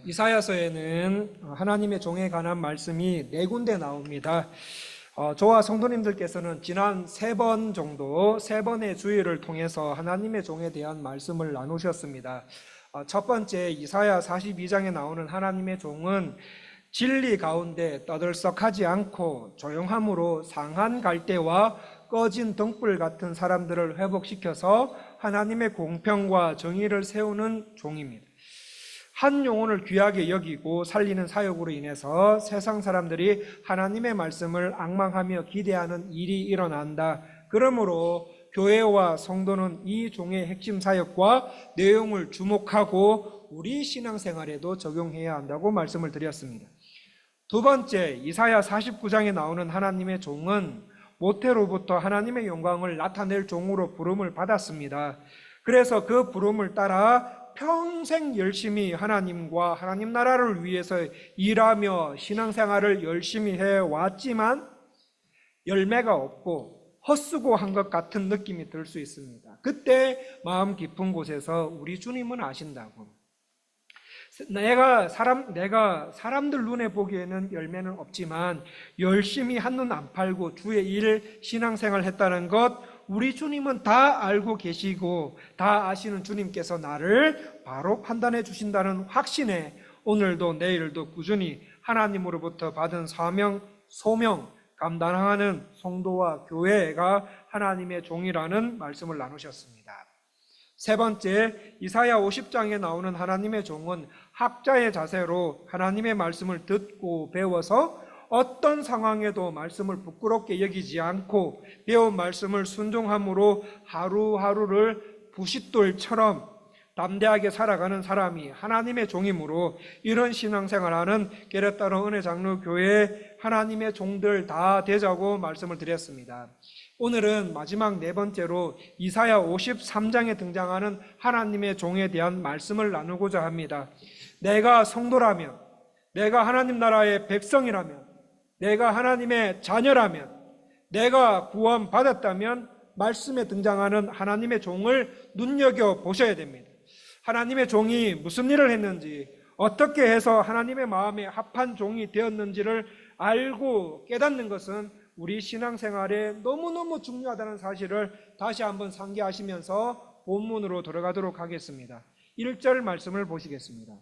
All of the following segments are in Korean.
이사야서에는 하나님의 종에 관한 말씀이 4군데 나옵니다. 저와 성도님들께서는 지난 3번 정도, 3번의 주일을 통해서 하나님의 종에 대한 말씀을 나누셨습니다. 첫 번째 이사야 42장에 나오는 하나님의 종은 진리 가운데 떠들썩하지 않고 조용함으로 상한 갈대와 꺼진 등불 같은 사람들을 회복시켜서 하나님의 공평과 정의를 세우는 종입니다. 한 영혼을 귀하게 여기고 살리는 사역으로 인해서 세상 사람들이 하나님의 말씀을 앙망하며 기대하는 일이 일어난다. 그러므로 교회와 성도는 이 종의 핵심 사역과 내용을 주목하고 우리 신앙생활에도 적용해야 한다고 말씀을 드렸습니다. 두 번째, 이사야 49장에 나오는 하나님의 종은 모태로부터 하나님의 영광을 나타낼 종으로 부름을 받았습니다. 그래서 그 부름을 따라 평생 열심히 하나님과 하나님 나라를 위해서 일하며 신앙생활을 열심히 해왔지만 열매가 없고 헛수고한 것 같은 느낌이 들 수 있습니다. 그때 마음 깊은 곳에서 우리 주님은 아신다고. 내가 사람들 눈에 보기에는 열매는 없지만 열심히 한눈 안 팔고 주의 일 신앙생활 했다는 것, 우리 주님은 다 알고 계시고 다 아시는 주님께서 나를 바로 판단해 주신다는 확신에 오늘도 내일도 꾸준히 하나님으로부터 받은 사명, 소명 감당하는 성도와 교회가 하나님의 종이라는 말씀을 나누셨습니다. 세 번째, 이사야 50장에 나오는 하나님의 종은 학자의 자세로 하나님의 말씀을 듣고 배워서 어떤 상황에도 말씀을 부끄럽게 여기지 않고 배운 말씀을 순종함으로 하루하루를 부싯돌처럼 담대하게 살아가는 사람이 하나님의 종이므로 이런 신앙생활하는 게레타노 은혜장로교회 하나님의 종들 다 되자고 말씀을 드렸습니다. 오늘은 마지막 4번째로 이사야 53장에 등장하는 하나님의 종에 대한 말씀을 나누고자 합니다. 내가 성도라면, 내가 하나님 나라의 백성이라면, 내가 하나님의 자녀라면, 내가 구원받았다면 말씀에 등장하는 하나님의 종을 눈여겨보셔야 됩니다. 하나님의 종이 무슨 일을 했는지, 어떻게 해서 하나님의 마음에 합한 종이 되었는지를 알고 깨닫는 것은 우리 신앙생활에 너무너무 중요하다는 사실을 다시 한번 상기하시면서 본문으로 들어가도록 하겠습니다. 1절 말씀을 보시겠습니다.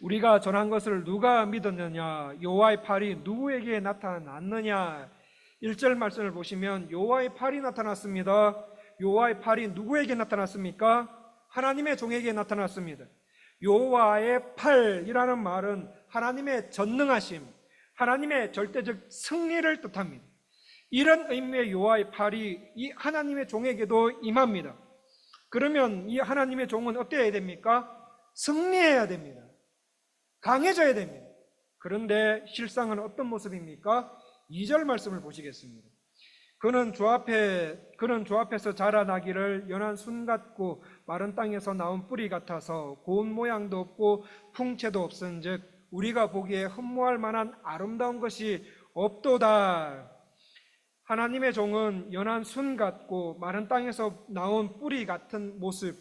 우리가 전한 것을 누가 믿었느냐? 여호와의 팔이 누구에게 나타났느냐? 1절 말씀을 보시면 여호와의 팔이 나타났습니다. 여호와의 팔이 누구에게 나타났습니까? 하나님의 종에게 나타났습니다. 여호와의 팔이라는 말은 하나님의 전능하심, 하나님의 절대적 승리를 뜻합니다. 이런 의미의 여호와의 팔이 이 하나님의 종에게도 임합니다. 그러면 이 하나님의 종은 어때야 됩니까? 승리해야 됩니다. 강해져야 됩니다. 그런데 실상은 어떤 모습입니까? 2절 말씀을 보시겠습니다. 그는 주 앞에서 자라나기를 연한 순 같고 마른 땅에서 나온 뿌리 같아서 고운 모양도 없고 풍채도 없은즉 우리가 보기에 흠모할 만한 아름다운 것이 없도다. 하나님의 종은 연한 순 같고 마른 땅에서 나온 뿌리 같은 모습,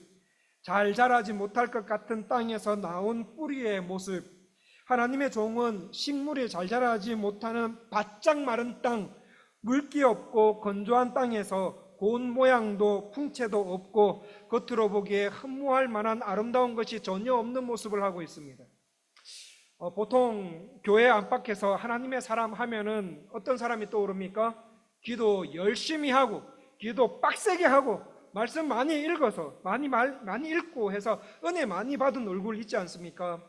잘 자라지 못할 것 같은 땅에서 나온 뿌리의 모습, 하나님의 종은 식물이 잘 자라지 못하는 바짝 마른 땅, 물기 없고 건조한 땅에서 고운 모양도 풍채도 없고 겉으로 보기에 흠모할 만한 아름다운 것이 전혀 없는 모습을 하고 있습니다. 보통 교회 안팎에서 하나님의 사람 하면은 어떤 사람이 떠오릅니까? 기도 열심히 하고 기도 빡세게 하고 말씀 많이 읽어서 많이 읽고 해서 은혜 많이 받은 얼굴 있지 않습니까?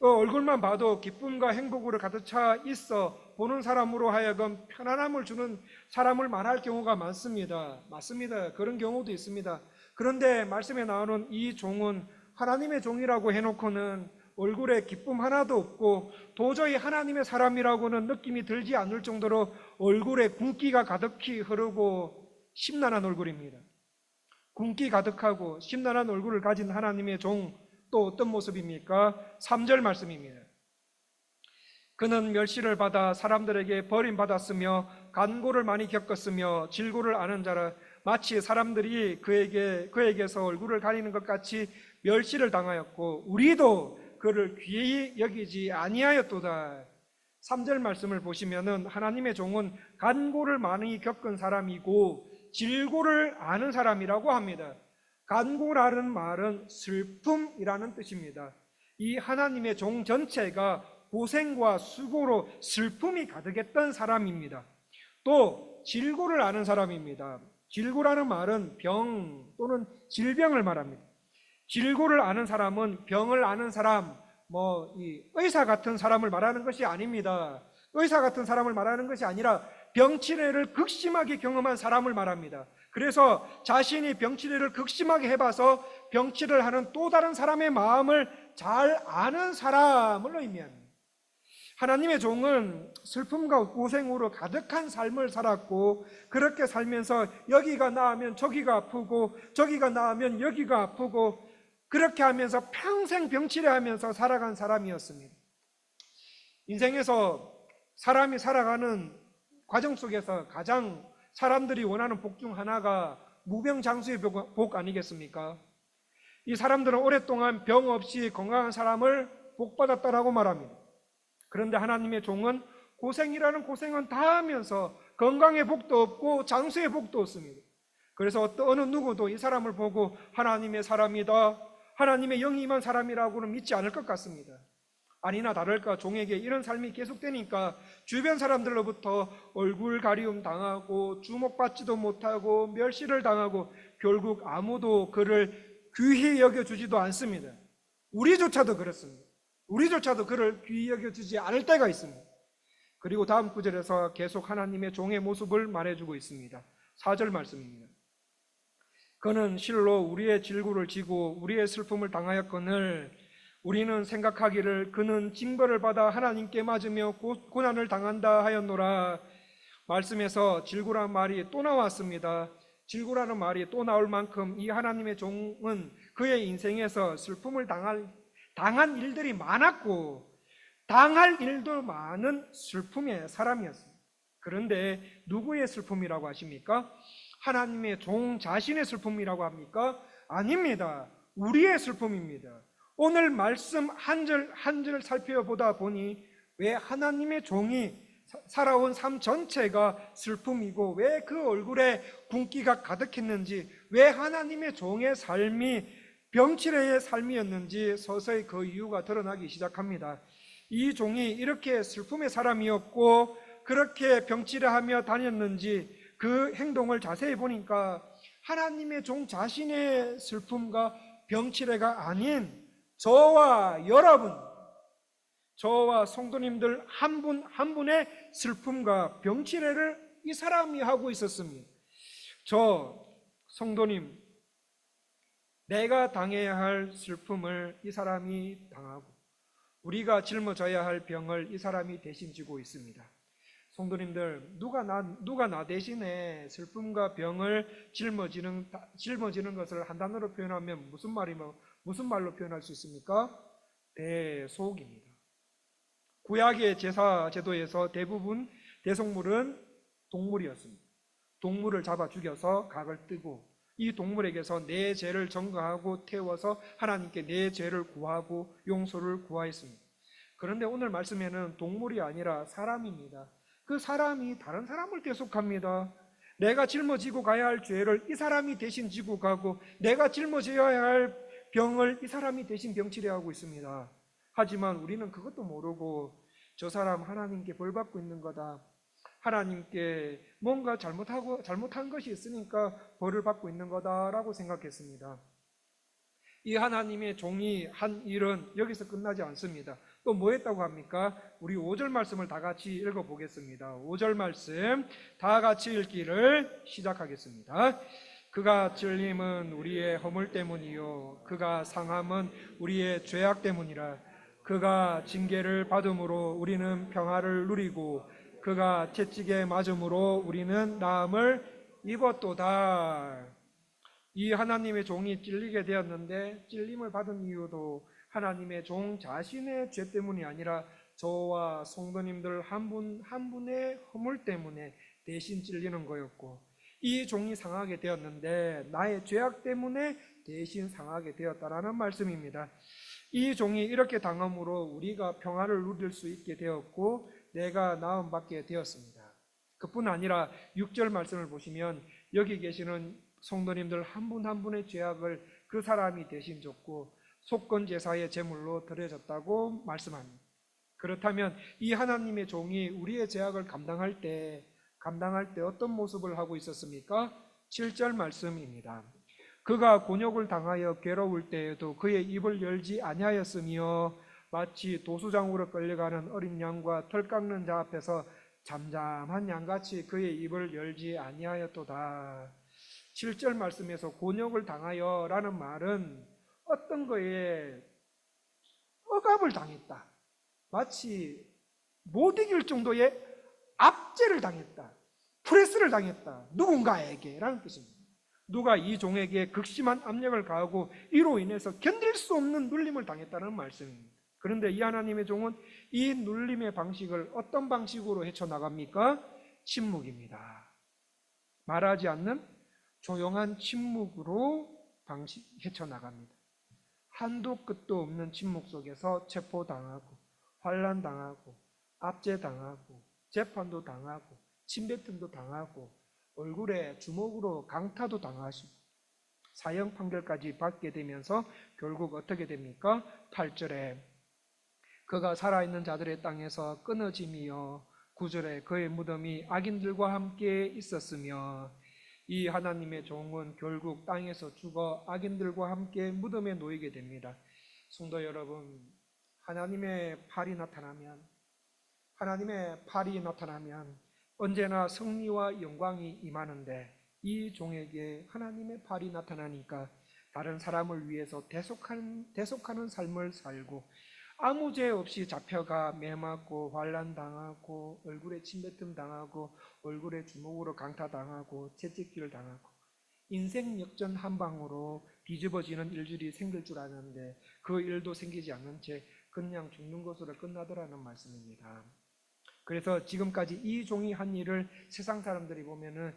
얼굴만 봐도 기쁨과 행복으로 가득 차 있어 보는 사람으로 하여금 편안함을 주는 사람을 말할 경우가 많습니다. 맞습니다. 그런 경우도 있습니다. 그런데 말씀에 나오는 이 종은 하나님의 종이라고 해놓고는 얼굴에 기쁨 하나도 없고 도저히 하나님의 사람이라고는 느낌이 들지 않을 정도로 얼굴에 굶기가 가득히 흐르고 심란한 얼굴입니다. 굶기 가득하고 심란한 얼굴을 가진 하나님의 종, 또 어떤 모습입니까? 3절 말씀입니다. 그는 멸시를 받아 사람들에게 버림받았으며 간고를 많이 겪었으며 질고를 아는 자라 마치 사람들이 그에게서 얼굴을 가리는 것 같이 멸시를 당하였고 우리도 그를 귀히 여기지 아니하였도다. 3절 말씀을 보시면은 하나님의 종은 간고를 많이 겪은 사람이고 질고를 아는 사람이라고 합니다. 간고라는 말은 슬픔이라는 뜻입니다. 이 하나님의 종 전체가 고생과 수고로 슬픔이 가득했던 사람입니다. 또 질고를 아는 사람입니다. 질고라는 말은 병 또는 질병을 말합니다. 질고를 아는 사람은 병을 아는 사람, 이 의사 같은 사람을 말하는 것이 아닙니다. 의사 같은 사람을 말하는 것이 아니라 병치레를 극심하게 경험한 사람을 말합니다. 그래서 자신이 병치레를 극심하게 해봐서 병치레를 하는 또 다른 사람의 마음을 잘 아는 사람을 의미합니다. 하나님의 종은 슬픔과 고생으로 가득한 삶을 살았고 그렇게 살면서 여기가 나으면 저기가 아프고 저기가 나으면 여기가 아프고 그렇게 하면서 평생 병치레하면서 살아간 사람이었습니다. 인생에서 사람이 살아가는 과정 속에서 가장 사람들이 원하는 복 중 하나가 무병장수의 복 아니겠습니까? 이 사람들은 오랫동안 병 없이 건강한 사람을 복받았다라고 말합니다. 그런데 하나님의 종은 고생이라는 고생은 다 하면서 건강의 복도 없고 장수의 복도 없습니다. 그래서 어느 누구도 이 사람을 보고 하나님의 사람이다, 하나님의 영이 임한 사람이라고는 믿지 않을 것 같습니다. 아니나 다를까 종에게 이런 삶이 계속되니까 주변 사람들로부터 얼굴 가리움 당하고 주목받지도 못하고 멸시를 당하고 결국 아무도 그를 귀히 여겨주지도 않습니다. 우리조차도 그렇습니다. 우리조차도 그를 귀히 여겨주지 않을 때가 있습니다. 그리고 다음 구절에서 계속 하나님의 종의 모습을 말해주고 있습니다. 4절 말씀입니다. 그는 실로 우리의 질구를 지고 우리의 슬픔을 당하였거늘 우리는 생각하기를 그는 징벌을 받아 하나님께 맞으며 고난을 당한다 하였노라. 말씀에서 질구라는 말이 또 나왔습니다. 질구라는 말이 또 나올 만큼 이 하나님의 종은 그의 인생에서 슬픔을 당한 일들이 많았고 당할 일도 많은 슬픔의 사람이었습니다. 그런데 누구의 슬픔이라고 하십니까? 하나님의 종 자신의 슬픔이라고 합니까? 아닙니다. 우리의 슬픔입니다. 오늘 말씀 한 절 한 절 살펴보다 보니 왜 하나님의 종이 살아온 삶 전체가 슬픔이고 왜 그 얼굴에 굶기가 가득했는지, 왜 하나님의 종의 삶이 병치레의 삶이었는지 서서히 그 이유가 드러나기 시작합니다. 이 종이 이렇게 슬픔의 사람이었고 그렇게 병치레하며 다녔는지 그 행동을 자세히 보니까 하나님의 종 자신의 슬픔과 병치레가 아닌 저와 여러분, 저와 성도님들 한 분 한 분의 슬픔과 병치레를 이 사람이 하고 있었습니다. 저 성도님, 내가 당해야 할 슬픔을 이 사람이 당하고 우리가 짊어져야 할 병을 이 사람이 대신 지고 있습니다. 성도님들, 누가 나 대신에 슬픔과 병을 짊어지는 것을 한 단어로 표현하면 무슨 말로 표현할 수 있습니까? 대속입니다. 구약의 제사 제도에서 대부분 대속물은 동물이었습니다. 동물을 잡아 죽여서 각을 뜨고 이 동물에게서 내 죄를 전가하고 태워서 하나님께 내 죄를 구하고 용서를 구하였습니다. 그런데 오늘 말씀에는 동물이 아니라 사람입니다. 그 사람이 다른 사람을 대속합니다. 내가 짊어지고 가야 할 죄를 이 사람이 대신 지고 가고 내가 짊어져야 할 병을 이 사람이 대신 병치레하고 있습니다. 하지만 우리는 그것도 모르고 저 사람 하나님께 벌 받고 있는 거다, 하나님께 뭔가 잘못한 것이 있으니까 벌을 받고 있는 거다라고 생각했습니다. 이 하나님의 종이 한 일은 여기서 끝나지 않습니다. 또 뭐 했다고 합니까? 우리 5절 말씀을 다 같이 읽어보겠습니다. 5절 말씀 다 같이 읽기를 시작하겠습니다. 그가 찔림은 우리의 허물 때문이요 그가 상함은 우리의 죄악 때문이라. 그가 징계를 받음으로 우리는 평화를 누리고 그가 채찍에 맞음으로 우리는 나음을 입었도다. 이 하나님의 종이 찔리게 되었는데 찔림을 받은 이유도 하나님의 종 자신의 죄 때문이 아니라 저와 성도님들 한 분 한 분의 허물 때문에 대신 찔리는 거였고, 이 종이 상하게 되었는데 나의 죄악 때문에 대신 상하게 되었다라는 말씀입니다. 이 종이 이렇게 당함으로 우리가 평화를 누릴 수 있게 되었고 내가 나음받게 되었습니다. 그뿐 아니라 6절 말씀을 보시면 여기 계시는 성도님들 한 분 한 분의 죄악을 그 사람이 대신 졌고 속건 제사의 제물로 드려졌다고 말씀합니다. 그렇다면 이 하나님의 종이 우리의 죄악을 감당할 때 어떤 모습을 하고 있었습니까? 7절 말씀입니다. 그가 곤욕을 당하여 괴로울 때에도 그의 입을 열지 아니하였으며 마치 도수장으로 끌려가는 어린 양과 털 깎는 자 앞에서 잠잠한 양같이 그의 입을 열지 아니하였도다. 7절 말씀에서 곤욕을 당하여 라는 말은 어떤 거에 억압을 당했다, 마치 못 이길 정도의 압제를 당했다, 프레스를 당했다, 누군가에게 라는 뜻입니다. 누가 이 종에게 극심한 압력을 가하고 이로 인해서 견딜 수 없는 눌림을 당했다는 말씀입니다. 그런데 이 하나님의 종은 이 눌림의 방식을 어떤 방식으로 헤쳐나갑니까? 침묵입니다. 말하지 않는 조용한 침묵으로 헤쳐나갑니다. 한도 끝도 없는 침묵 속에서 체포당하고 환난당하고 압제당하고 재판도 당하고 침뱉음도 당하고 얼굴에 주먹으로 강타도 당하시고 사형 판결까지 받게 되면서 결국 어떻게 됩니까? 8절에 그가 살아있는 자들의 땅에서 끊어짐이요 9절에 그의 무덤이 악인들과 함께 있었으며 이 하나님의 종은 결국 땅에서 죽어 악인들과 함께 무덤에 놓이게 됩니다. 성도 여러분, 하나님의 팔이 나타나면 언제나 승리와 영광이 임하는데 이 종에게 하나님의 팔이 나타나니까 다른 사람을 위해서 대속하는 삶을 살고 아무 죄 없이 잡혀가 매맞고 환난당하고 얼굴에 침뱉음 당하고 얼굴에 주먹으로 강타당하고 채찍질 당하고 인생 역전 한 방으로 뒤집어지는 일들이 생길 줄 아는데 그 일도 생기지 않는 채 그냥 죽는 것으로 끝나더라는 말씀입니다. 그래서 지금까지 이 종이 한 일을 세상 사람들이 보면은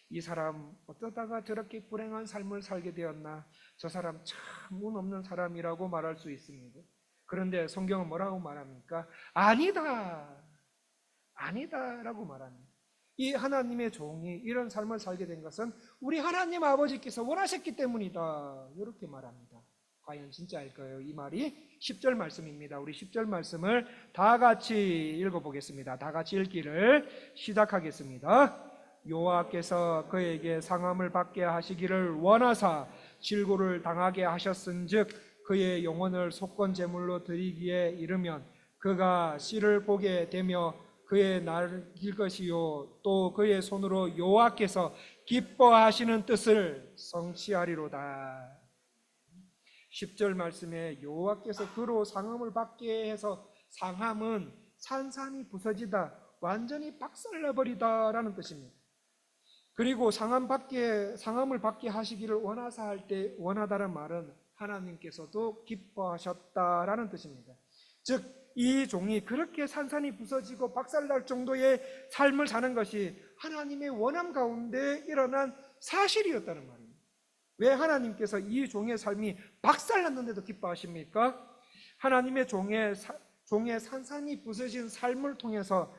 이 사람 어쩌다가 저렇게 불행한 삶을 살게 되었나, 저 사람 참 운 없는 사람이라고 말할 수 있습니다. 그런데 성경은 뭐라고 말합니까? 아니다 라고 말합니다. 이 하나님의 종이 이런 삶을 살게 된 것은 우리 하나님 아버지께서 원하셨기 때문이다, 이렇게 말합니다. 과연 진짜일까요? 이 말이 10절 말씀입니다. 우리 10절 말씀을 다 같이 읽어보겠습니다. 다 같이 읽기를 시작하겠습니다. 여호와께서 그에게 상함을 받게 하시기를 원하사 질고를 당하게 하셨은즉 그의 영혼을 속건 제물로 드리기에 이르면 그가 씨를 보게 되며 그의 날길 것이요 또 그의 손으로 여호와께서 기뻐하시는 뜻을 성취하리로다. 10절 말씀에 여호와께서 그로 상함을 받게 해서, 상함은 산산이 부서지다, 완전히 박살나버리다라는 뜻입니다. 그리고 상함을 받게 하시기를 원하사 할 때 원하다는 말은 하나님께서도 기뻐하셨다라는 뜻입니다. 즉 이 종이 그렇게 산산이 부서지고 박살날 정도의 삶을 사는 것이 하나님의 원함 가운데 일어난 사실이었다는 말입니다. 왜 하나님께서 이 종의 삶이 박살났는데도 기뻐하십니까? 하나님의 종의 산산이 부서진 삶을 통해서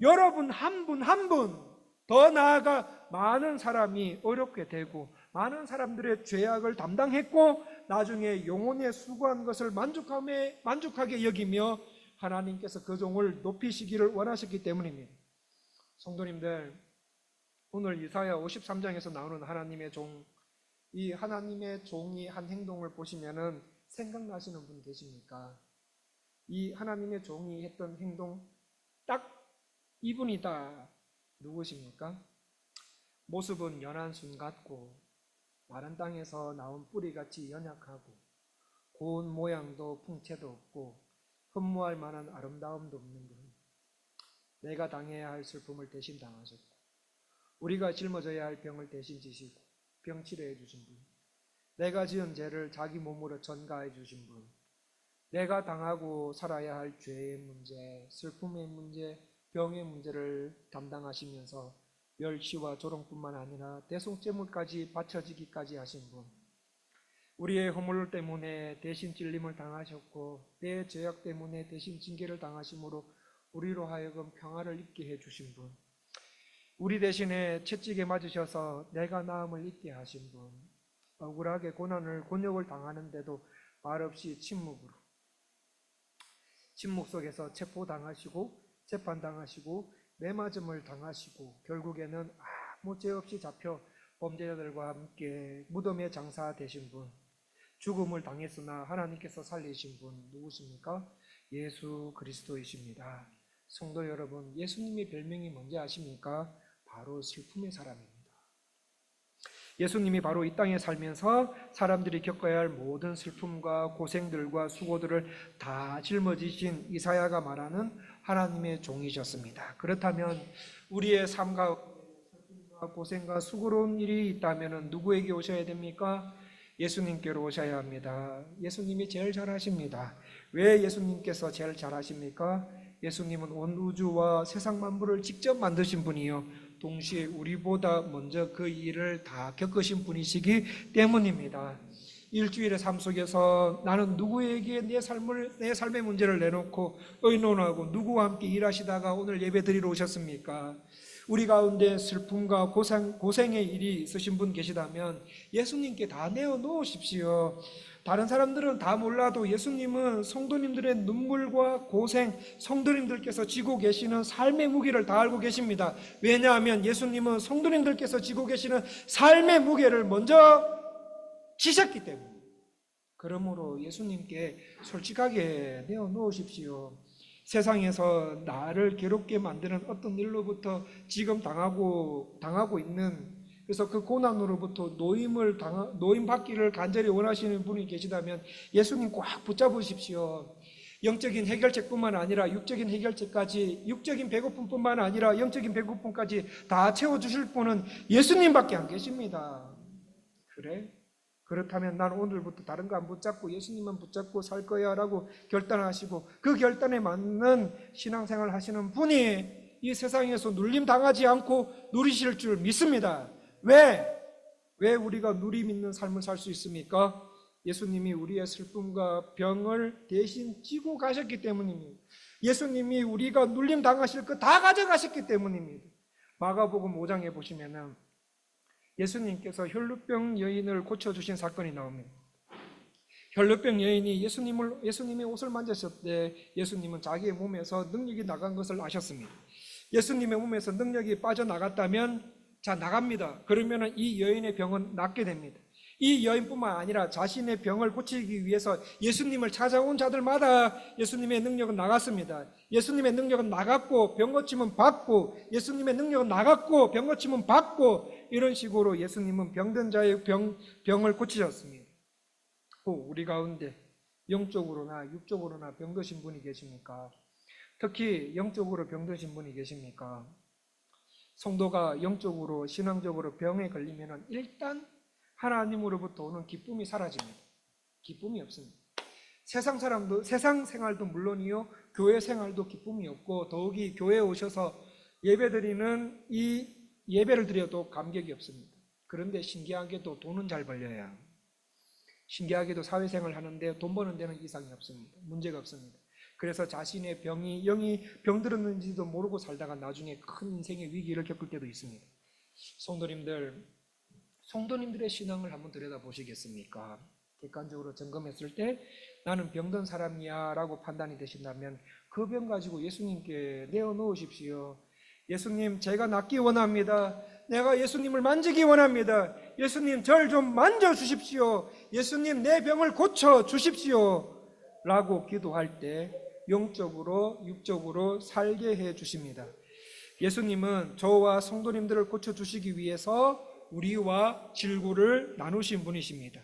여러분 한 분 한 분, 더 나아가 많은 사람이 어렵게 되고 많은 사람들의 죄악을 담당했고 나중에 영혼에 수고한 것을 만족하게 여기며 하나님께서 그 종을 높이시기를 원하셨기 때문입니다. 성도님들, 오늘 이사야 53장에서 나오는 하나님의 종, 이 하나님의 종이 한 행동을 보시면은 생각나시는 분 계십니까? 이 하나님의 종이 했던 행동 딱 이분이다. 누구십니까? 모습은 연한 순 같고 마른 땅에서 나온 뿌리같이 연약하고 고운 모양도 풍채도 없고 흠모할 만한 아름다움도 없는 분, 내가 당해야 할 슬픔을 대신 당하셨고 우리가 짊어져야 할 병을 대신 지시고 병 치료해 주신 분, 내가 지은 죄를 자기 몸으로 전가해 주신 분, 내가 당하고 살아야 할 죄의 문제, 슬픔의 문제, 병의 문제를 담당하시면서 멸시와 조롱뿐만 아니라 대속제물까지 바쳐지기까지 하신 분, 우리의 허물 때문에 대신 찔림을 당하셨고 내 죄악 때문에 대신 징계를 당하심으로 우리로 하여금 평화를 입게 해주신 분, 우리 대신에 채찍에 맞으셔서 내가 나음을 잊게 하신 분, 억울하게 고난을 곤욕을 당하는데도 말없이 침묵 속에서 체포당하시고 재판당하시고 매맞음을 당하시고 결국에는 아무 죄 없이 잡혀 범죄자들과 함께 무덤에 장사되신 분, 죽음을 당했으나 하나님께서 살리신 분 누구십니까? 예수 그리스도이십니다. 성도 여러분, 예수님의 별명이 뭔지 아십니까? 바로 슬픔의 사람입니다. 예수님이 바로 이 땅에 살면서 사람들이 겪어야 할 모든 슬픔과 고생들과 수고들을 다 짊어지신 이사야가 말하는 하나님의 종이셨습니다. 그렇다면 우리의 삶과 고생과 수고로운 일이 있다면 누구에게 오셔야 됩니까? 예수님께로 오셔야 합니다. 예수님이 제일 잘하십니다. 왜 예수님께서 제일 잘하십니까? 예수님은 온 우주와 세상 만물을 직접 만드신 분이요, 동시에 우리보다 먼저 그 일을 다 겪으신 분이시기 때문입니다. 일주일의 삶 속에서 나는 누구에게 내 삶의 문제를 내놓고 의논하고 누구와 함께 일하시다가 오늘 예배 드리러 오셨습니까? 우리 가운데 슬픔과 고생의 일이 있으신 분 계시다면 예수님께 다 내어놓으십시오. 다른 사람들은 다 몰라도 예수님은 성도님들의 눈물과 고생, 성도님들께서 지고 계시는 삶의 무게를 다 알고 계십니다. 왜냐하면 예수님은 성도님들께서 지고 계시는 삶의 무게를 먼저 지셨기 때문에. 그러므로 예수님께 솔직하게 내어놓으십시오. 세상에서 나를 괴롭게 만드는 어떤 일로부터 지금 당하고 있는, 그래서 그 고난으로부터 노임 받기를 간절히 원하시는 분이 계시다면 예수님 꽉 붙잡으십시오. 영적인 해결책뿐만 아니라 육적인 해결책까지, 육적인 배고픔뿐만 아니라 영적인 배고픔까지 다 채워주실 분은 예수님밖에 안 계십니다. 그래? 그렇다면 난 오늘부터 다른 거 안 붙잡고 예수님만 붙잡고 살 거야 라고 결단하시고 그 결단에 맞는 신앙생활 하시는 분이 이 세상에서 눌림 당하지 않고 누리실 줄 믿습니다. 왜 우리가 누림 있는 삶을 살 수 있습니까? 예수님이 우리의 슬픔과 병을 대신 지고 가셨기 때문입니다. 예수님이 우리가 눌림 당하실 거 다 가져가셨기 때문입니다. 마가복음 5장에 보시면은 예수님께서 혈루병 여인을 고쳐주신 사건이 나옵니다. 혈루병 여인이 예수님의 옷을 만졌을 때 예수님은 자기의 몸에서 능력이 나간 것을 아셨습니다. 예수님의 몸에서 능력이 빠져나갔다면 자, 나갑니다. 그러면 이 여인의 병은 낫게 됩니다. 이 여인뿐만 아니라 자신의 병을 고치기 위해서 예수님을 찾아온 자들마다 예수님의 능력은 나갔습니다. 예수님의 능력은 나갔고 병 고침은 받고, 예수님의 능력은 나갔고 병 고침은 받고, 이런 식으로 예수님은 병든 자의 병을 고치셨습니다. 우리 가운데 영적으로나 육적으로나 병드신 분이 계십니까? 특히 영적으로 병드신 분이 계십니까? 성도가 영적으로 신앙적으로 병에 걸리면 일단 하나님으로부터 오는 기쁨이 사라집니다. 기쁨이 없습니다. 세상 생활도 물론이요, 교회 생활도 기쁨이 없고, 더욱이 교회에 오셔서 예배드리는 이 예배를 드려도 감격이 없습니다. 그런데 신기하게도 돈은 잘 벌려야, 신기하게도 사회생활 하는데 돈 버는 데는 이상이 없습니다. 문제가 없습니다. 그래서 자신의 영이 병들었는지도 모르고 살다가 나중에 큰 인생의 위기를 겪을 때도 있습니다. 성도님들의 신앙을 한번 들여다보시겠습니까? 객관적으로 점검했을 때 나는 병든 사람이야 라고 판단이 되신다면 그 병 가지고 예수님께 내어놓으십시오. 예수님, 제가 낫기 원합니다. 내가 예수님을 만지기 원합니다. 예수님, 절 좀 만져주십시오. 예수님, 내 병을 고쳐주십시오 라고 기도할 때 영적으로 육적으로 살게 해주십니다. 예수님은 저와 성도님들을 고쳐주시기 위해서 우리와 질구를 나누신 분이십니다.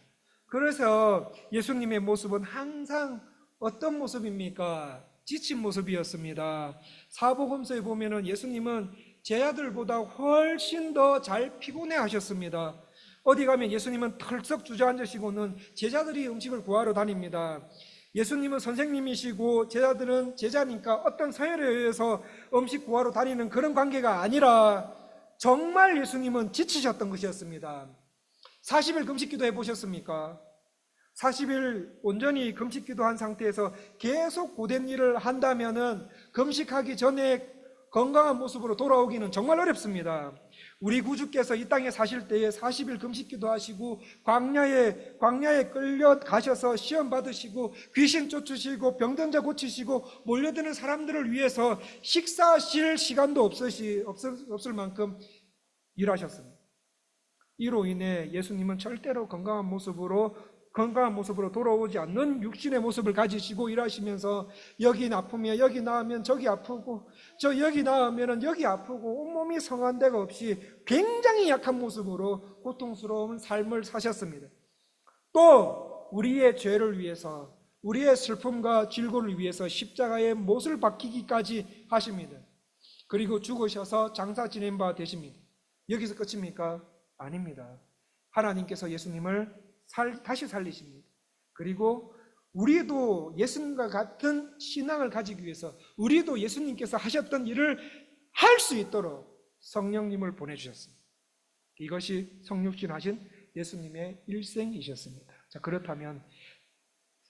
그래서 예수님의 모습은 항상 어떤 모습입니까? 지친 모습이었습니다. 사복음서에 보면은 예수님은 제자들보다 훨씬 더 잘 피곤해 하셨습니다. 어디 가면 예수님은 털썩 주저앉으시고는 제자들이 음식을 구하러 다닙니다. 예수님은 선생님이시고 제자들은 제자니까 어떤 서열에 의해서 음식 구하러 다니는 그런 관계가 아니라 정말 예수님은 지치셨던 것이었습니다. 40일 금식 기도 해보셨습니까? 40일 온전히 금식 기도한 상태에서 계속 고된 일을 한다면은 금식하기 전에 건강한 모습으로 돌아오기는 정말 어렵습니다. 우리 구주께서 이 땅에 사실 때에 40일 금식 기도하시고 광야에 끌려가셔서 시험 받으시고 귀신 쫓으시고 병든 자 고치시고 몰려드는 사람들을 위해서 식사하실 시간도 없을 만큼 일하셨습니다. 이로 인해 예수님은 절대로 건강한 모습으로 돌아오지 않는 육신의 모습을 가지시고 일하시면서 여기 아프면 여기 나으면 저기 아프고 여기 나으면 여기 아프고 온몸이 성한 데가 없이 굉장히 약한 모습으로 고통스러운 삶을 사셨습니다. 또 우리의 죄를 위해서, 우리의 슬픔과 질고를 위해서 십자가에 못을 박히기까지 하십니다. 그리고 죽으셔서 장사 지낸 바 되십니다. 여기서 끝입니까? 아닙니다. 하나님께서 예수님을 다시 살리십니다. 그리고 우리도 예수님과 같은 신앙을 가지기 위해서, 우리도 예수님께서 하셨던 일을 할 수 있도록 성령님을 보내주셨습니다. 이것이 성육신 하신 예수님의 일생이셨습니다. 자, 그렇다면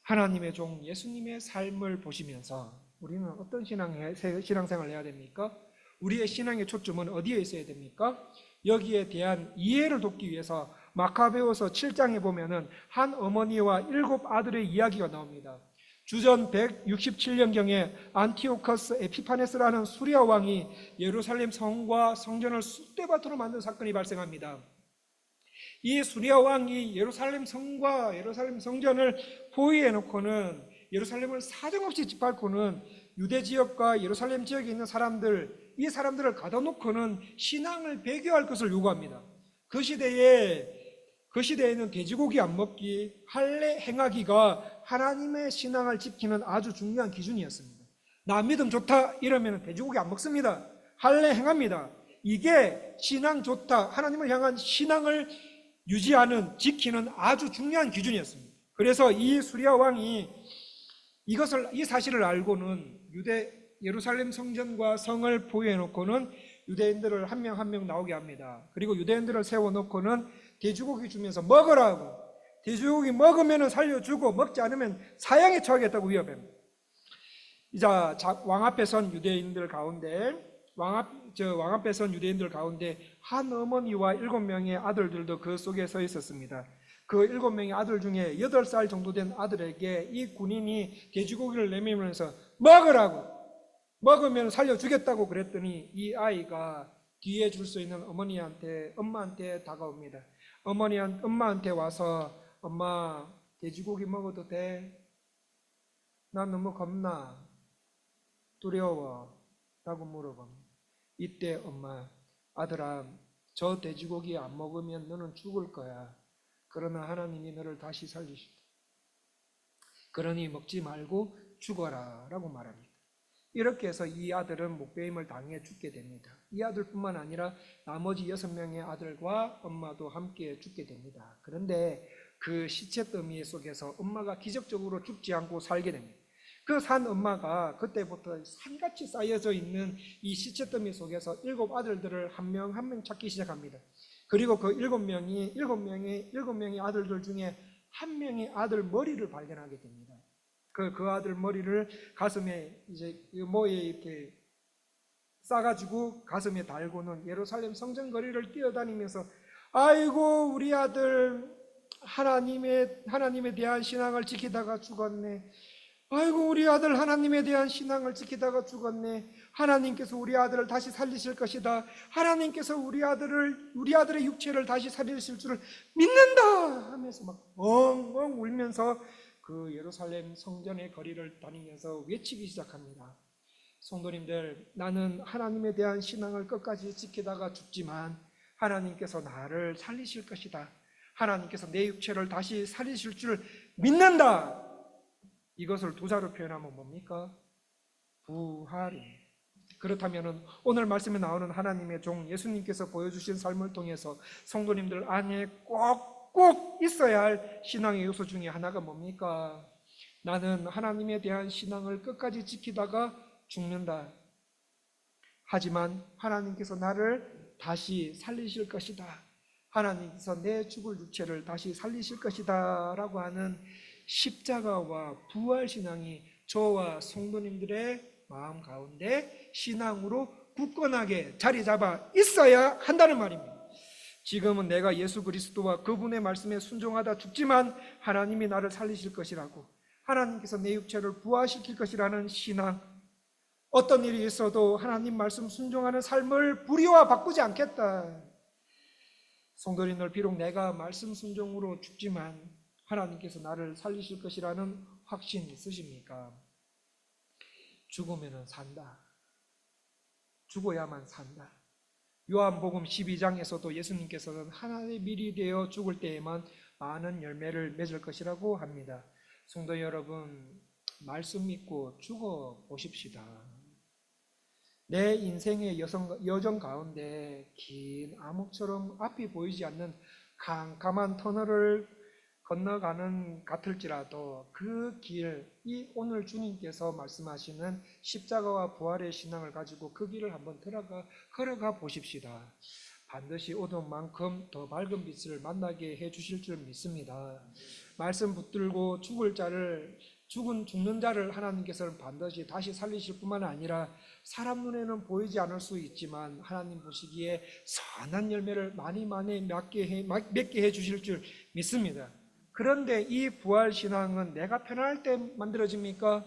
하나님의 종 예수님의 삶을 보시면서 우리는 어떤 신앙생활을 해야 됩니까? 우리의 신앙의 초점은 어디에 있어야 됩니까? 여기에 대한 이해를 돕기 위해서 마카베오서 7장에 보면은 한 어머니와 7 아들의 이야기가 나옵니다. 주전 167년경에 안티오커스 에피파네스라는 수리아 왕이 예루살렘 성과 성전을 쑥대밭으로 만든 사건이 발생합니다. 이 수리아 왕이 예루살렘 성과 예루살렘 성전을 포위해 놓고는, 예루살렘을 사정없이 짓밟고는 유대 지역과 예루살렘 지역에 있는 사람들, 이 사람들을 가둬놓고는 신앙을 배교할 것을 요구합니다. 그 시대에는 돼지고기 안 먹기, 할례 행하기가 하나님의 신앙을 지키는 아주 중요한 기준이었습니다. 나 믿음 좋다 이러면 돼지고기 안 먹습니다. 할례 행합니다. 이게 신앙 좋다, 하나님을 향한 신앙을 유지하는, 지키는 아주 중요한 기준이었습니다. 그래서 이 수리아 왕이 이 사실을 알고는 예루살렘 성전과 성을 포위해 놓고는 유대인들을 한 명 한 명 나오게 합니다. 그리고 유대인들을 세워놓고는 돼지고기 주면서 먹으라고, 돼지고기 먹으면 살려주고 먹지 않으면 사형에 처하겠다고 위협합니다. 이자 왕 앞에 선 유대인들 가운데 한 어머니와 7명의 아들들도 그 속에 서 있었습니다. 그 7명의 아들 중에 8살 정도 된 아들에게 이 군인이 돼지고기를 내밀면서 먹으라고, 먹으면 살려주겠다고 그랬더니 이 아이가 뒤에 줄 수 있는 엄마한테 다가옵니다. 엄마한테 와서, 엄마 돼지고기 먹어도 돼? 난 너무 겁나, 두려워 라고 물어봅니다. 이때 엄마, 아들아, 저 돼지고기 안 먹으면 너는 죽을 거야. 그러나 하나님이 너를 다시 살리시다. 그러니 먹지 말고 죽어라 라고 말합니다. 이렇게 해서 이 아들은 목베임을 당해 죽게 됩니다. 이 아들뿐만 아니라 나머지 6명의 아들과 엄마도 함께 죽게 됩니다. 그런데 그 시체 더미 속에서 엄마가 기적적으로 죽지 않고 살게 됩니다. 그 산 엄마가 그때부터 산같이 쌓여져 있는 이 시체 더미 속에서 7 아들들을 한 명 한 명 찾기 시작합니다. 그리고 그 7명의 아들들 중에 한 명의 아들 머리를 발견하게 됩니다. 그 아들 머리를 가슴에 모에 이렇게 싸가지고 가슴에 달고는 예루살렘 성전 거리를 뛰어다니면서, 아이고 우리 아들 하나님에 대한 신앙을 지키다가 죽었네. 아이고 우리 아들 하나님에 대한 신앙을 지키다가 죽었네. 하나님께서 우리 아들을 다시 살리실 것이다. 하나님께서 우리 아들의 육체를 다시 살리실 줄을 믿는다 하면서 막 엉엉 울면서 그 예루살렘 성전의 거리를 다니면서 외치기 시작합니다. 성도님들, 나는 하나님에 대한 신앙을 끝까지 지키다가 죽지만 하나님께서 나를 살리실 것이다. 하나님께서 내 육체를 다시 살리실 줄 믿는다. 이것을 2자로 표현하면 뭡니까? 부활입니다. 그렇다면 오늘 말씀에 나오는 하나님의 종 예수님께서 보여주신 삶을 통해서 성도님들 안에 꼭 있어야 할 신앙의 요소 중에 하나가 뭡니까? 나는 하나님에 대한 신앙을 끝까지 지키다가 죽는다. 하지만 하나님께서 나를 다시 살리실 것이다. 하나님께서 내 죽을 육체를 다시 살리실 것이다 라고 하는 십자가와 부활신앙이 저와 성도님들의 마음 가운데 신앙으로 굳건하게 자리 잡아 있어야 한다는 말입니다. 지금은 내가 예수 그리스도와 그분의 말씀에 순종하다 죽지만 하나님이 나를 살리실 것이라고, 하나님께서 내 육체를 부활시킬 것이라는 신앙, 어떤 일이 있어도 하나님 말씀 순종하는 삶을 불의와 바꾸지 않겠다. 성도님들, 비록 내가 말씀 순종으로 죽지만 하나님께서 나를 살리실 것이라는 확신 있으십니까? 죽으면 산다. 죽어야만 산다. 요한복음 12장에서도 예수님께서는 하나님의 밀이 되어 죽을 때에만 많은 열매를 맺을 것이라고 합니다. 성도 여러분, 말씀 믿고 죽어 보십시다. 내 인생의 여정 가운데 긴 암흑처럼 앞이 보이지 않는 캄캄한 터널을 건너가는 같을지라도 그 길, 이 오늘 주님께서 말씀하시는 십자가와 부활의 신앙을 가지고 그 길을 한번 걸어가 보십시다. 반드시 어두운 만큼 더 밝은 빛을 만나게 해주실 줄 믿습니다. 말씀 붙들고 죽는 자를 하나님께서는 반드시 다시 살리실 뿐만 아니라 사람 눈에는 보이지 않을 수 있지만 하나님 보시기에 선한 열매를 많이 맺게 해주실 줄 믿습니다. 그런데 이 부활신앙은 내가 편안할 때 만들어집니까?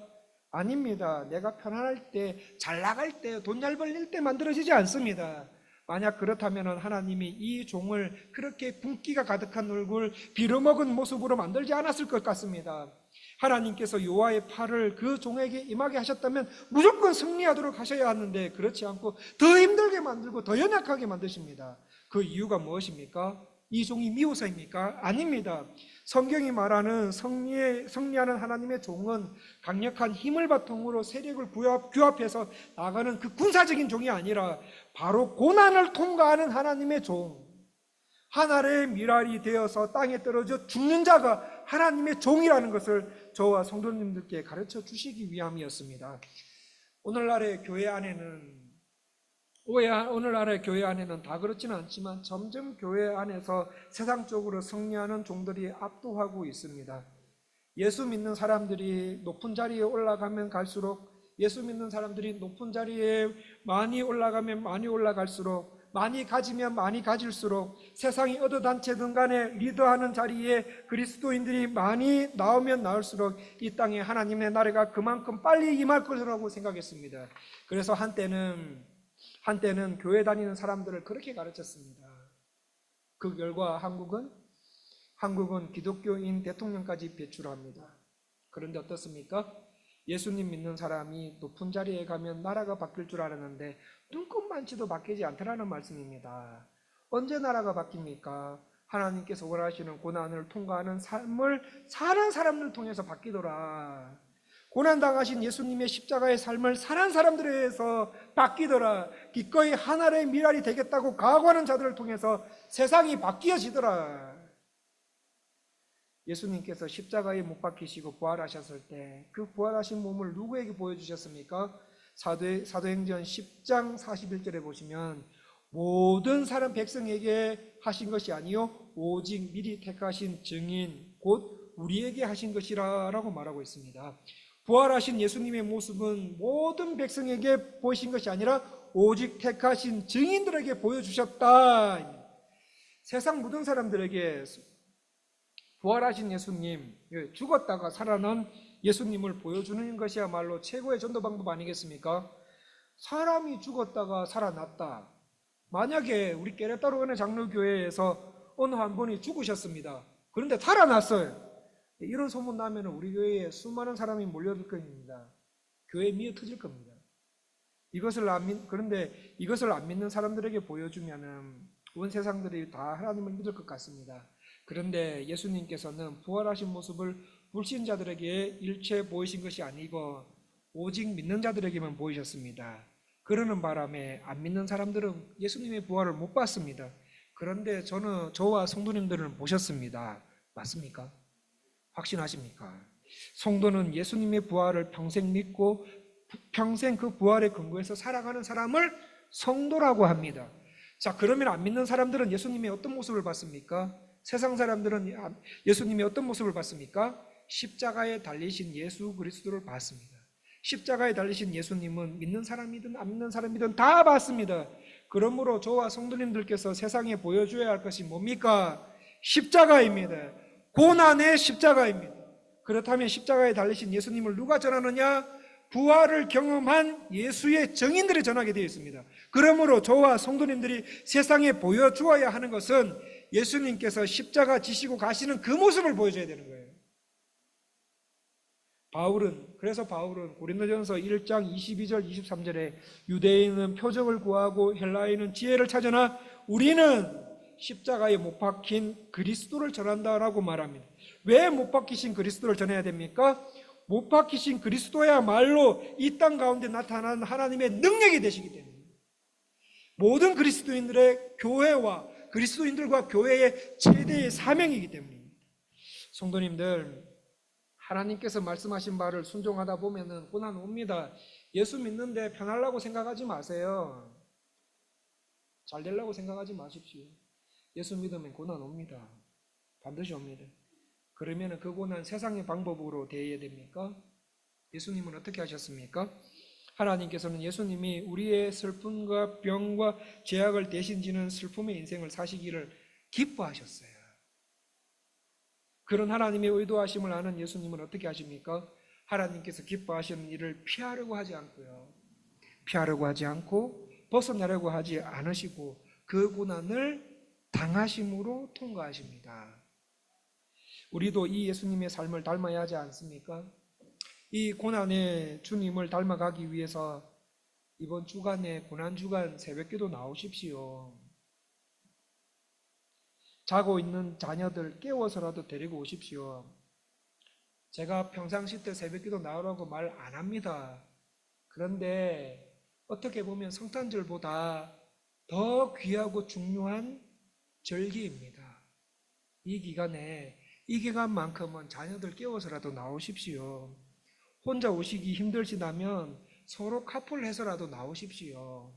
아닙니다. 내가 편안할 때, 잘 나갈 때, 돈 잘 벌릴 때 만들어지지 않습니다. 만약 그렇다면 하나님이 이 종을 그렇게 붓기가 가득한 얼굴, 빌어먹은 모습으로 만들지 않았을 것 같습니다. 하나님께서 여호와의 팔을 그 종에게 임하게 하셨다면 무조건 승리하도록 하셔야 하는데 그렇지 않고 더 힘들게 만들고 더 연약하게 만드십니다. 그 이유가 무엇입니까? 이 종이 미워서입니까? 아닙니다. 성경이 말하는 승리하는 하나님의 종은 강력한 힘을 바탕으로 세력을 규합해서 나가는 그 군사적인 종이 아니라 바로 고난을 통과하는 하나님의 종, 하늘의 미랄이 되어서 땅에 떨어져 죽는 자가 하나님의 종이라는 것을 저와 성도님들께 가르쳐 주시기 위함이었습니다. 오늘날의 교회 안에는 다 그렇지는 않지만 점점 교회 안에서 세상적으로 승리하는 종들이 압도하고 있습니다. 예수 믿는 사람들이 높은 자리에 올라가면 갈수록, 예수 믿는 사람들이 높은 자리에 많이 올라가면 많이 올라갈수록, 많이 가지면 많이 가질수록, 세상이 어느 단체든 간에 리더하는 자리에 그리스도인들이 많이 나오면 나올수록 이 땅에 하나님의 나라가 그만큼 빨리 임할 것이라고 생각했습니다. 그래서 한때는 교회 다니는 사람들을 그렇게 가르쳤습니다. 그 결과 한국은 기독교인 대통령까지 배출합니다. 그런데 어떻습니까? 예수님 믿는 사람이 높은 자리에 가면 나라가 바뀔 줄 알았는데 눈꼽만치도 바뀌지 않더라는 말씀입니다. 언제 나라가 바뀝니까? 하나님께서 원하시는 고난을 통과하는 삶을 사는 사람들 통해서 바뀌더라. 고난당하신 예수님의 십자가의 삶을 사는 사람들에 의해서 바뀌더라. 기꺼이 하늘의 미랄이 되겠다고 각오하는 자들을 통해서 세상이 바뀌어지더라. 예수님께서 십자가에 못 박히시고 부활하셨을 때 그 부활하신 몸을 누구에게 보여주셨습니까? 사도행전 10장 41절에 보시면 모든 사람 백성에게 하신 것이 아니요 오직 미리 택하신 증인 곧 우리에게 하신 것이라 라고 말하고 있습니다. 부활하신 예수님의 모습은 모든 백성에게 보이신 것이 아니라 오직 택하신 증인들에게 보여주셨다. 세상 모든 사람들에게 부활하신 예수님, 죽었다가 살아난 예수님을 보여주는 것이야말로 최고의 전도 방법 아니겠습니까? 사람이 죽었다가 살아났다. 만약에 우리 깨레따로 은혜 장로교회에서 어느 한 분이 죽으셨습니다. 그런데 살아났어요. 이런 소문 나면 우리 교회에 수많은 사람이 몰려들 겁니다. 교회에 미어 터질 겁니다. 그런데 이것을 안 믿는 사람들에게 보여주면 온 세상들이 다 하나님을 믿을 것 같습니다. 그런데 예수님께서는 부활하신 모습을 불신자들에게 일체 보이신 것이 아니고 오직 믿는 자들에게만 보이셨습니다. 그러는 바람에 안 믿는 사람들은 예수님의 부활을 못 봤습니다. 그런데 저와 성도님들은 보셨습니다. 맞습니까? 확신하십니까? 성도는 예수님의 부활을 평생 믿고 평생 그 부활의 근거에서 살아가는 사람을 성도라고 합니다. 자, 그러면 안 믿는 사람들은 예수님의 어떤 모습을 봤습니까? 세상 사람들은 예수님의 어떤 모습을 봤습니까? 십자가에 달리신 예수 그리스도를 봤습니다. 십자가에 달리신 예수님은 믿는 사람이든 안 믿는 사람이든 다 봤습니다. 그러므로 저와 성도님들께서 세상에 보여줘야 할 것이 뭡니까? 십자가입니다. 고난의 십자가입니다. 그렇다면 십자가에 달리신 예수님을 누가 전하느냐? 부활을 경험한 예수의 증인들이 전하게 되어 있습니다. 그러므로 저와 성도님들이 세상에 보여주어야 하는 것은 예수님께서 십자가 지시고 가시는 그 모습을 보여줘야 되는 거예요. 그래서 바울은 고린도전서 1장 22절 23절에 유대인은 표적을 구하고 헬라인은 지혜를 찾으나 우리는 십자가에 못 박힌 그리스도를 전한다라고 말합니다. 왜 못 박히신 그리스도를 전해야 됩니까? 못 박히신 그리스도야말로 이 땅 가운데 나타나는 하나님의 능력이 되시기 때문에 모든 그리스도인들의 교회와 그리스도인들과 교회의 최대의 사명이기 때문입니다. 성도님들, 하나님께서 말씀하신 바를 순종하다 보면은 고난 옵니다. 예수 믿는데 편하려고 생각하지 마세요. 잘 되려고 생각하지 마십시오. 예수 믿으면 고난 옵니다. 반드시 옵니다. 그러면 그 고난 세상의 방법으로 대해야 됩니까? 예수님은 어떻게 하셨습니까? 하나님께서는 예수님이 우리의 슬픔과 병과 죄악을 대신 지는 슬픔의 인생을 사시기를 기뻐하셨어요. 그런 하나님의 의도하심을 아는 예수님은 어떻게 하십니까? 하나님께서 기뻐하시는 일을 피하려고 하지 않고요. 피하려고 하지 않고 벗어나려고 하지 않으시고 그 고난을 당하심으로 통과하십니다. 우리도 이 예수님의 삶을 닮아야 하지 않습니까? 이 고난의 주님을 닮아가기 위해서 이번 주간에 고난주간 새벽기도 나오십시오. 자고 있는 자녀들 깨워서라도 데리고 오십시오. 제가 평상시 때 새벽기도 나오라고 말 안 합니다. 그런데 어떻게 보면 성탄절보다 더 귀하고 중요한 절기입니다. 이 기간만큼은 자녀들 깨워서라도 나오십시오. 혼자 오시기 힘들시다면 서로 카풀 해서라도 나오십시오.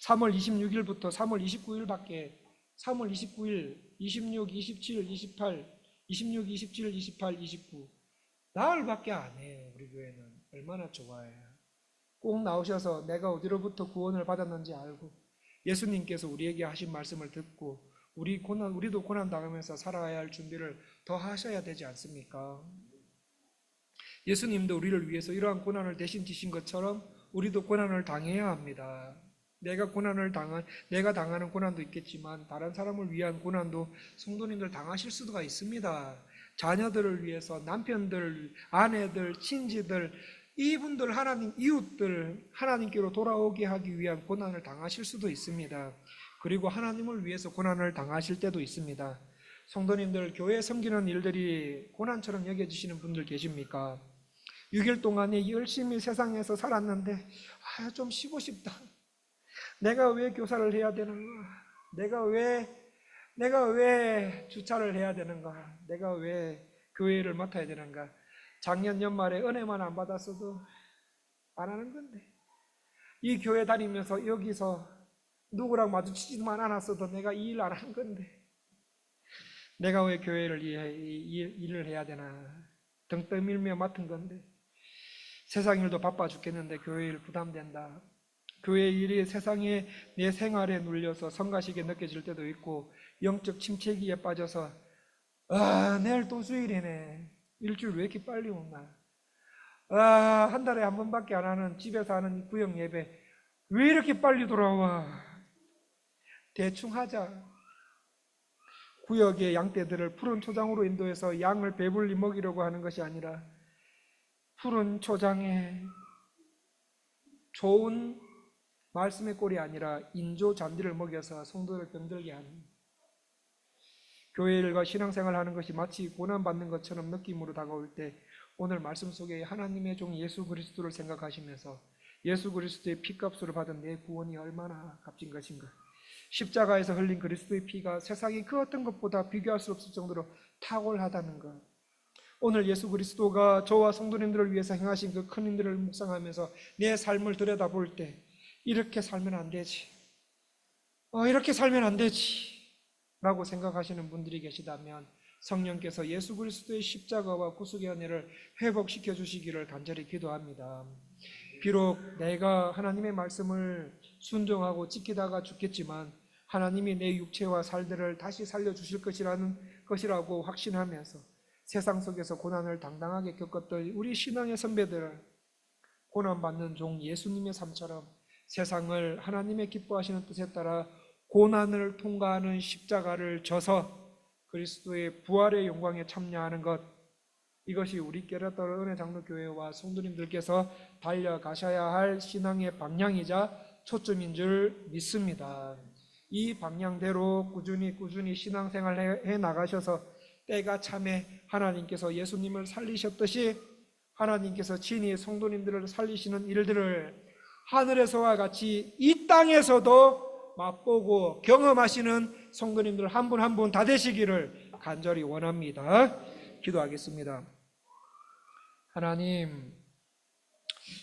3월 26일부터 3월 29일밖에 3월 29일, 26, 27, 28, 26, 27, 28, 29 나흘밖에 안 해요. 우리 교회는 얼마나 좋아해요. 꼭 나오셔서 내가 어디로부터 구원을 받았는지 알고 예수님께서 우리에게 하신 말씀을 듣고 우리도 고난 당하면서 살아야 할 준비를 더 하셔야 되지 않습니까? 예수님도 우리를 위해서 이러한 고난을 대신 지신 것처럼 우리도 고난을 당해야 합니다. 내가 당하는 고난도 있겠지만 다른 사람을 위한 고난도 성도님들 당하실 수가 있습니다. 자녀들을 위해서 남편들, 아내들, 친지들, 이분들 이웃들 하나님께로 돌아오게 하기 위한 고난을 당하실 수도 있습니다. 그리고 하나님을 위해서 고난을 당하실 때도 있습니다. 성도님들, 교회 섬기는 일들이 고난처럼 여겨지시는 분들 계십니까? 6일 동안에 열심히 세상에서 살았는데 좀 쉬고 싶다. 내가 왜 교사를 해야 되는가? 내가 왜 주차를 해야 되는가? 내가 왜 교회를 맡아야 되는가? 작년 연말에 은혜만 안 받았어도 안 하는 건데 이 교회 다니면서 여기서 누구랑 마주치지만 않았어도 내가 이 일 안 한 건데 내가 왜 교회를 일을 해야 되나? 등 떠밀며 맡은 건데 세상 일도 바빠 죽겠는데 교회 일 부담된다. 교회 일이 세상에 내 생활에 눌려서 성가시게 느껴질 때도 있고 영적 침체기에 빠져서 내일 또 주일이네. 일주일 왜 이렇게 빨리 오나? 한 달에 한 번밖에 안 하는 집에서 하는 구역 예배 왜 이렇게 빨리 돌아와? 대충 하자. 구역의 양떼들을 푸른 초장으로 인도해서 양을 배불리 먹이려고 하는 것이 아니라 푸른 초장에 좋은 말씀의 꼴이 아니라 인조 잔디를 먹여서 성도를 병들게 하는 교회 일과 신앙생활 하는 것이 마치 고난받는 것처럼 느낌으로 다가올 때 오늘 말씀 속에 하나님의 종 예수 그리스도를 생각하시면서 예수 그리스도의 피값으로 받은 내 구원이 얼마나 값진 것인가, 십자가에서 흘린 그리스도의 피가 세상의 그 어떤 것보다 비교할 수 없을 정도로 탁월하다는 것, 오늘 예수 그리스도가 저와 성도님들을 위해서 행하신 그 큰 일들을 묵상하면서 내 삶을 들여다볼 때 이렇게 살면 안 되지, 이렇게 살면 안 되지 라고 생각하시는 분들이 계시다면 성령께서 예수 그리스도의 십자가와 구속의 은혜를 회복시켜 주시기를 간절히 기도합니다. 비록 내가 하나님의 말씀을 순종하고 지키다가 죽겠지만 하나님이 내 육체와 살들을 다시 살려주실 것이라고 확신하면서 세상 속에서 고난을 당당하게 겪었던 우리 신앙의 선배들을 고난받는 종 예수님의 삶처럼 세상을 하나님의 기뻐하시는 뜻에 따라 고난을 통과하는 십자가를 져서 그리스도의 부활의 영광에 참여하는 것, 이것이 우리 깨닫던 은혜 장로교회와 성도님들께서 달려가셔야 할 신앙의 방향이자 초점인 줄 믿습니다. 이 방향대로 꾸준히 신앙생활 해 나가셔서 때가 참에 하나님께서 예수님을 살리셨듯이 하나님께서 친히 성도님들을 살리시는 일들을 하늘에서와 같이 이 땅에서도 맛보고 경험하시는 성도님들 한 분 한 분 다 되시기를 간절히 원합니다. 기도하겠습니다.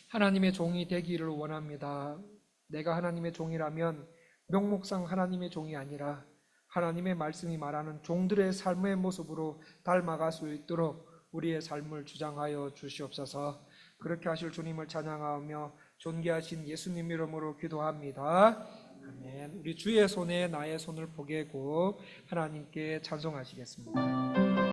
하나님의 종이 되기를 원합니다. 내가 하나님의 종이라면 명목상 하나님의 종이 아니라 하나님의 말씀이 말하는 종들의 삶의 모습으로 닮아갈 수 있도록 우리의 삶을 주장하여 주시옵소서. 그렇게 하실 주님을 찬양하며 존귀하신 예수님 이름으로 기도합니다. 아멘. 우리 주의 손에 나의 손을 포개고 하나님께 찬송하시겠습니다.